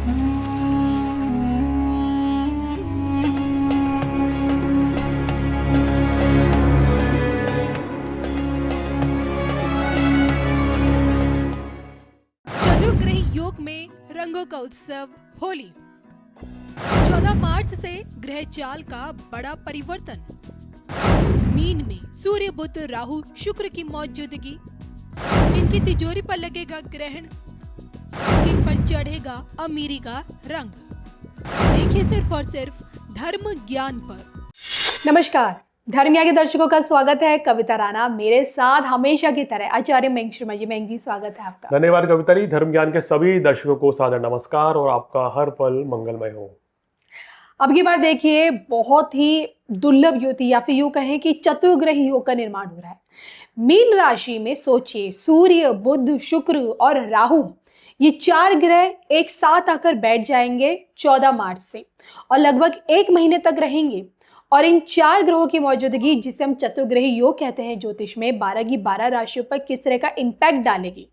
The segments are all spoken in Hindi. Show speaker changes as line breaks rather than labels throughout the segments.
चतुर्ग्रही योग में रंगों का उत्सव होली। 14 मार्च से ग्रह चाल का बड़ा परिवर्तन। मीन में सूर्य बुध राहु शुक्र की मौजूदगी। इनकी तिजोरी पर लगेगा ग्रहण। इन पर चढ़ेगा अमीरी का रंग। देखिए सिर्फ और सिर्फ धर्म ज्ञान पर।
नमस्कार, धर्म ज्ञान के दर्शकों का स्वागत है। कविता राणा मेरे साथ हमेशा की तरह आचार्य मेंग शर्मा जी। मेंग जी, स्वागत है आपका।
धन्यवाद कविता जी। धर्म ज्ञान के सभी दर्शकों को सादर नमस्कार और आपका हर पल मंगलमय हो।
अब की बार देखिए, बहुत ही दुर्लभ युति या फिर यूं कहें कि चतुर्ग्रही योग का निर्माण हो रहा है। मीन राशि में सोचिए, सूर्य बुध शुक्र और राहु, ये 4 ग्रह एक साथ आकर बैठ जाएंगे 14 मार्च से और लगभग 1 महीने तक रहेंगे। और इन 4 ग्रहों की मौजूदगी, जिसे हम चतुर्ग्रही योग कहते हैं ज्योतिष में, 12 की 12 राशियों पर किस तरह का इम्पैक्ट डालेगी,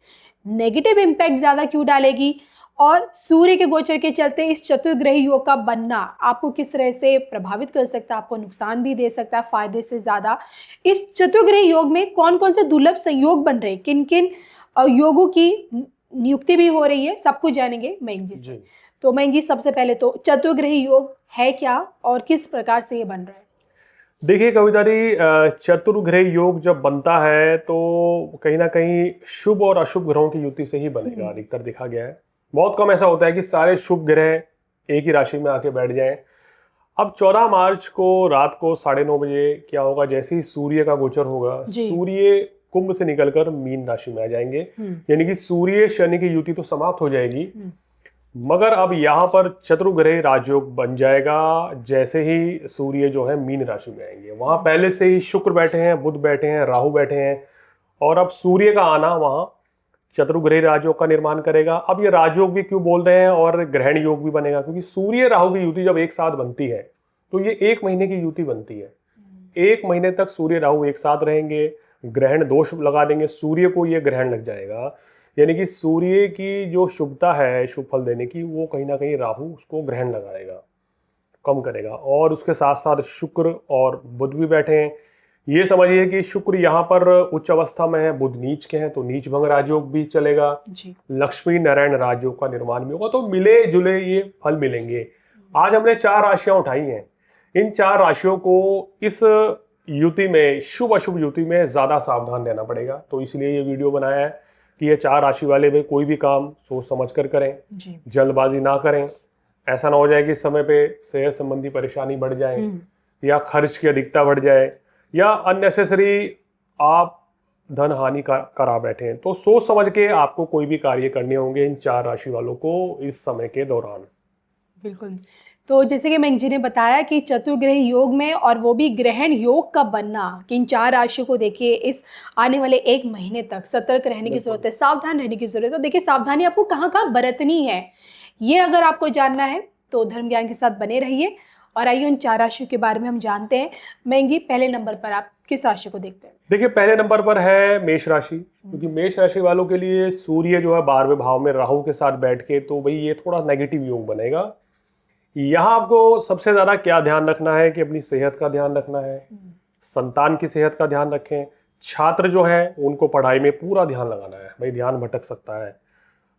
नेगेटिव इम्पैक्ट ज्यादा क्यों डालेगी, और सूर्य के गोचर के चलते इस चतुर्ग्रही योग का बनना आपको किस तरह से प्रभावित कर सकता है, आपको नुकसान भी दे सकता है फायदे से ज्यादा। इस चतुर्ग्रही योग में कौन कौन से दुर्लभ संयोग बन रहे हैं, किन किन योगों की नियुक्ति भी हो रही है, सब कुछ जानेंगे मेंग जी से। तो मेंग जी, सबसे पहले तो चतुर्ग्रही योग है क्या और किस प्रकार से ये बन रहा है?
देखिए कविता जी, चतुर्ग्रह योग जब बनता है तो कहीं ना कहीं शुभ और अशुभ ग्रहों की युति से ही बनेगा। अधिकतर देखा गया है, बहुत कम ऐसा होता है कि सारे शुभ ग्रह एक ही राशि में आके बैठ जाएं। अब 14 मार्च को रात को 9:30 बजे क्या होगा, जैसे ही सूर्य का गोचर होगा, सूर्य कुंभ से निकलकर मीन राशि में आ जाएंगे। यानी कि सूर्य शनि की युति तो समाप्त हो जाएगी, मगर अब यहाँ पर चतुर्ग्रह राजयोग बन जाएगा। जैसे ही सूर्य जो है मीन राशि में आएंगे, वहां पहले से ही शुक्र बैठे हैं, बुध बैठे हैं, राहु बैठे हैं, और अब सूर्य का आना वहां चतुर्ग्रह राजयोग का निर्माण करेगा। अब ये राजयोग भी क्यों बोल रहे हैं और ग्रहण योग भी बनेगा, क्योंकि सूर्य राहु की युति जब एक साथ बनती है तो ये 1 महीने की युति बनती है। 1 महीने तक सूर्य राहु एक साथ रहेंगे, ग्रहण दोष लगा देंगे, सूर्य को ये ग्रहण लग जाएगा। यानी कि सूर्य की जो शुभता है, शुभ फल देने की, वो कहीं ना कहीं राहु उसको ग्रहण लगाएगा, कम करेगा। और उसके साथ साथ शुक्र और बुध भी बैठे हैं। ये समझिए कि शुक्र यहाँ पर उच्च अवस्था में है, बुध नीच के हैं, तो नीच भंग राजयोग भी चलेगा। लक्ष्मी नारायण राजयोग का निर्माण भी होगा, तो मिले जुले ये फल मिलेंगे। आज हमने 4 राशियां उठाई हैं। इन 4 राशियों को इस युति में, शुभ अशुभ युति में ज्यादा सावधान रहना पड़ेगा। तो इसलिए ये वीडियो बनाया है कि ये 4 राशि वाले में कोई भी काम सोच समझ कर करें, जल्दबाजी ना करें। ऐसा ना हो जाए कि समय पे सेहत संबंधी परेशानी बढ़ जाए या खर्च की अधिकता बढ़ जाए या अननेसेसरी आप धन हानि करा बैठे हैं। तो सोच समझ के आपको कोई भी कार्य करने होंगे इन 4 राशि वालों को इस समय के दौरान।
बिल्कुल। तो जैसे कि मेंग जी ने बताया कि चतुर्ग्रही योग में, और वो भी ग्रहण योग का बनना, कि इन 4 राशियों को देखिए इस आने वाले 1 महीने तक सतर्क रहने की जरूरत है, सावधान रहने की जरूरत है। तो देखिए, सावधानी आपको कहाँ कहाँ बरतनी है, ये अगर आपको जानना है तो धर्म ज्ञान के साथ बने रहिए। और आइए उन 4 राशियों के बारे में हम जानते हैं। मेंग जी, पहले नंबर पर आप किस राशि को देखते हैं?
देखिए, पहले नंबर पर है मेष राशि, क्योंकि मेष राशि वालों के लिए सूर्य जो है 12वें भाव में राहु के साथ बैठ के, तो भाई ये थोड़ा नेगेटिव योग बनेगा। यहाँ आपको सबसे ज्यादा क्या ध्यान रखना है कि अपनी सेहत का ध्यान रखना है, संतान की सेहत का ध्यान रखें। छात्र जो है उनको पढ़ाई में पूरा ध्यान लगाना है, भाई ध्यान भटक सकता है,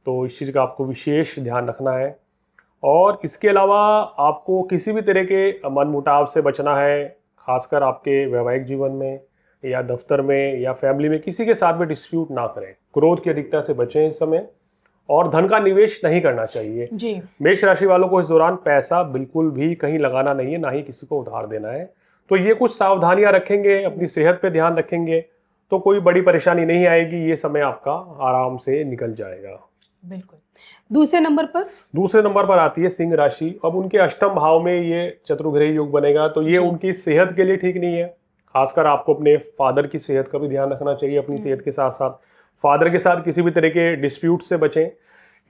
तो इस चीज़ का आपको विशेष ध्यान रखना है। और इसके अलावा आपको किसी भी तरह के मनमुटाव से बचना है, खासकर आपके वैवाहिक जीवन में या दफ्तर में या फैमिली में किसी के साथ भी डिस्प्यूट ना करें। क्रोध की अधिकता से बचें इस समय, और धन का निवेश नहीं करना चाहिए। मेष राशि वालों को इस दौरान पैसा बिल्कुल भी कहीं लगाना नहीं है, ना ही किसी को उधार देना है। तो ये कुछ सावधानियां रखेंगे, अपनी सेहत पे ध्यान रखेंगे तो कोई बड़ी परेशानी नहीं आएगी। ये समय आपका आराम से निकल जाएगा।
बिल्कुल। दूसरे नंबर पर
आती है सिंह राशि। अब उनके अष्टम भाव में ये चतुर्ग्रही योग बनेगा, तो ये उनकी सेहत के लिए ठीक नहीं है। खासकर आपको अपने फादर की सेहत का भी ध्यान रखना चाहिए। अपनी सेहत के साथ साथ फादर के साथ किसी भी तरह के डिस्प्यूट से बचें।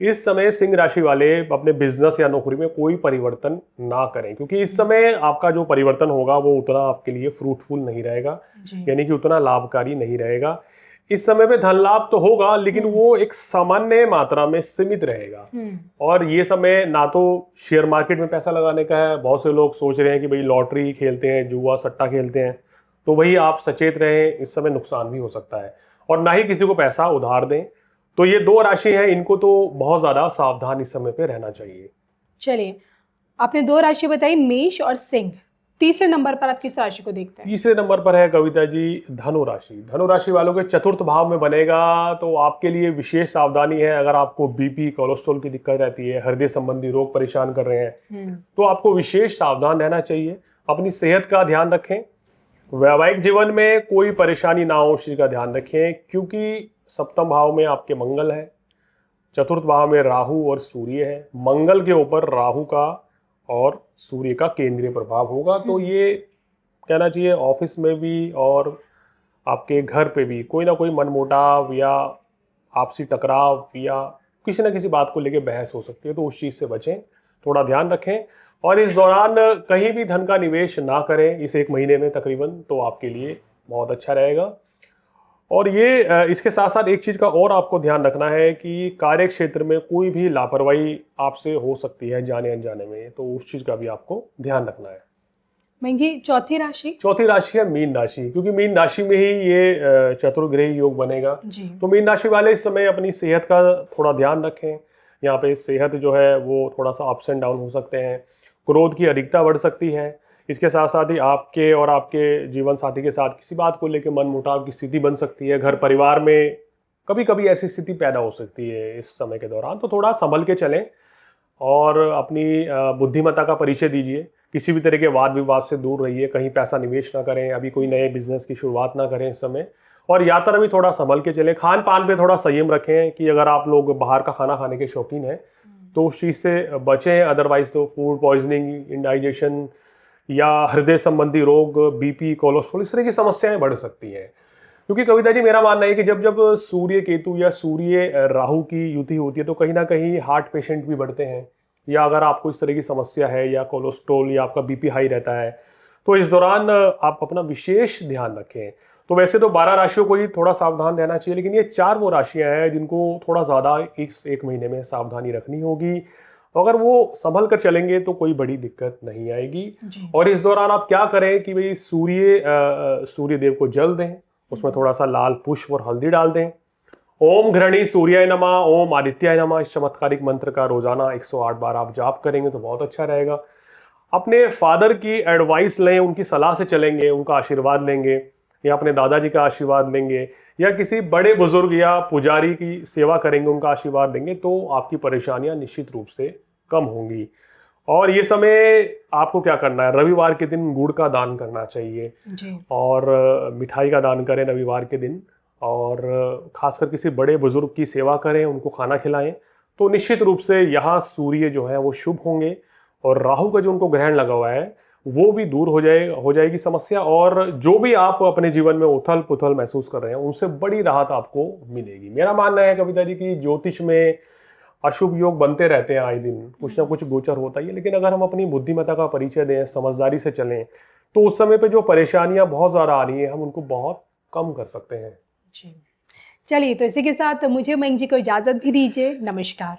इस समय सिंह राशि वाले अपने बिजनेस या नौकरी में कोई परिवर्तन ना करें, क्योंकि इस समय आपका जो परिवर्तन होगा वो उतना आपके लिए फ्रूटफुल नहीं रहेगा, यानी कि उतना लाभकारी नहीं रहेगा। इस समय पे धन लाभ तो होगा, लेकिन वो एक सामान्य मात्रा में सीमित रहेगा। और ये समय ना तो शेयर मार्केट में पैसा लगाने का है, बहुत से लोग सोच रहे हैं कि भाई लॉटरी खेलते हैं, जुआ सट्टा खेलते हैं, तो वही आप सचेत रहें, इस समय नुकसान भी हो सकता है। और ना ही किसी को पैसा उधार दें। तो ये दो राशि हैं, इनको तो बहुत ज्यादा सावधान इस समय पे रहना चाहिए।
चलिए, आपने 2 राशि बताई, मेष और सिंह। तीसरे नंबर पर आप किस राशि को देखते हैं?
तीसरे नंबर पर है कविता जी धनु राशि। धनु राशि वालों के चतुर्थ भाव में बनेगा, तो आपके लिए विशेष सावधानी है। अगर आपको बीपी कोलेस्ट्रॉल की दिक्कत रहती है, हृदय संबंधी रोग परेशान कर रहे हैं, तो आपको विशेष सावधान रहना चाहिए। अपनी सेहत का ध्यान रखें। वैवाहिक जीवन में कोई परेशानी ना हो, उसी का ध्यान रखें, क्योंकि सप्तम भाव में आपके मंगल है, चतुर्थ भाव में राहु और सूर्य है। मंगल के ऊपर राहु का और सूर्य का केंद्रीय प्रभाव होगा। तो ये कहना चाहिए ऑफिस में भी और आपके घर पे भी कोई ना कोई मनमुटाव या आपसी टकराव या किसी ना किसी बात को लेके बहस हो सकती है, तो उस चीज़ से बचें, थोड़ा ध्यान रखें। और इस दौरान कहीं भी धन का निवेश ना करें इस 1 महीने में तकरीबन, तो आपके लिए बहुत अच्छा रहेगा। और ये इसके साथ साथ एक चीज़ का और आपको ध्यान रखना है कि कार्य क्षेत्र में कोई भी लापरवाही आपसे हो सकती है जाने अनजाने में, तो उस चीज़ का भी आपको ध्यान रखना है।
मैं जी चौथी राशि?
चौथी राशि है मीन राशि, क्योंकि मीन राशि में ही ये चतुर्ग्रही योग बनेगा
जी।
तो मीन राशि वाले इस समय अपनी सेहत का थोड़ा ध्यान रखें। यहाँ पे सेहत जो है वो थोड़ा सा अप्स एंड डाउन हो सकते हैं, क्रोध की अधिकता बढ़ सकती है। इसके साथ साथ ही आपके और आपके जीवन साथी के साथ किसी बात को लेकर मनमुटाव की स्थिति बन सकती है। घर परिवार में कभी कभी ऐसी स्थिति पैदा हो सकती है इस समय के दौरान, तो थोड़ा संभल के चलें और अपनी बुद्धिमत्ता का परिचय दीजिए। किसी भी तरह के वाद विवाद से दूर रहिए, कहीं पैसा निवेश ना करें, अभी कोई नए बिजनेस की शुरुआत ना करें इस समय। और यात्रा भी थोड़ा संभल के चलें। खान पान पे थोड़ा संयम रखें कि अगर आप लोग बाहर का खाना खाने के शौकीन हैं तो उस चीज़ से बचें। अदरवाइज तो फूड पॉइजनिंग, इंडाइजेशन या हृदय संबंधी रोग, बीपी, कोलेस्ट्रॉल, इस तरह की समस्याएं बढ़ सकती हैं। क्योंकि कविता जी मेरा मानना है कि जब जब सूर्य केतु या सूर्य राहु की युति होती है तो कहीं ना कहीं हार्ट पेशेंट भी बढ़ते हैं। या अगर आपको इस तरह की समस्या है या कोलेस्ट्रॉल या आपका बीपी हाई रहता है तो इस दौरान आप अपना विशेष ध्यान रखें। तो वैसे तो 12 राशियों को ही थोड़ा सावधान रहना चाहिए, लेकिन ये 4 वो राशियां हैं जिनको थोड़ा ज़्यादा इस 1 महीने में सावधानी रखनी होगी। अगर वो संभल कर चलेंगे तो कोई बड़ी दिक्कत नहीं आएगी। और इस दौरान आप क्या करें कि भाई सूर्य देव को जल दें, उसमें थोड़ा सा लाल पुष्प और हल्दी डाल दें। ओम घृणी सूर्याय नमः, ओम आदित्याय नमः, इस चमत्कारिक मंत्र का रोजाना 108 बार आप जाप करेंगे तो बहुत अच्छा रहेगा। अपने फादर की एडवाइस लें, उनकी सलाह से चलेंगे, उनका आशीर्वाद लेंगे, या अपने दादाजी का आशीर्वाद लेंगे, या किसी बड़े बुजुर्ग या पुजारी की सेवा करेंगे, उनका आशीर्वाद देंगे, तो आपकी परेशानियां निश्चित रूप से कम होंगी। और ये समय आपको क्या करना है, रविवार के दिन गुड़ का दान करना चाहिए
जी।
और मिठाई का दान करें रविवार के दिन। और खासकर किसी बड़े बुजुर्ग की सेवा करें, उनको खाना खिलाएं, तो निश्चित रूप से यहाँ सूर्य जो है वो शुभ होंगे। और राहु का जो उनको ग्रहण लगा हुआ है वो भी दूर हो जाएगी समस्या। और जो भी आप अपने जीवन में उथल पुथल महसूस कर रहे हैं उनसे बड़ी राहत आपको मिलेगी। मेरा मानना है कविता जी की ज्योतिष में अशुभ योग बनते रहते हैं, आए दिन कुछ ना कुछ गोचर होता ही है, लेकिन अगर हम अपनी बुद्धिमत्ता का परिचय दें, समझदारी से चलें, तो उस समय पे जो परेशानियां बहुत ज़्यादा आ रही हैं हम उनको बहुत कम कर सकते हैं।
जी। चलिए, तो इसी के साथ मुझे मयंक जी को इजाज़त भी दीजिए। नमस्कार।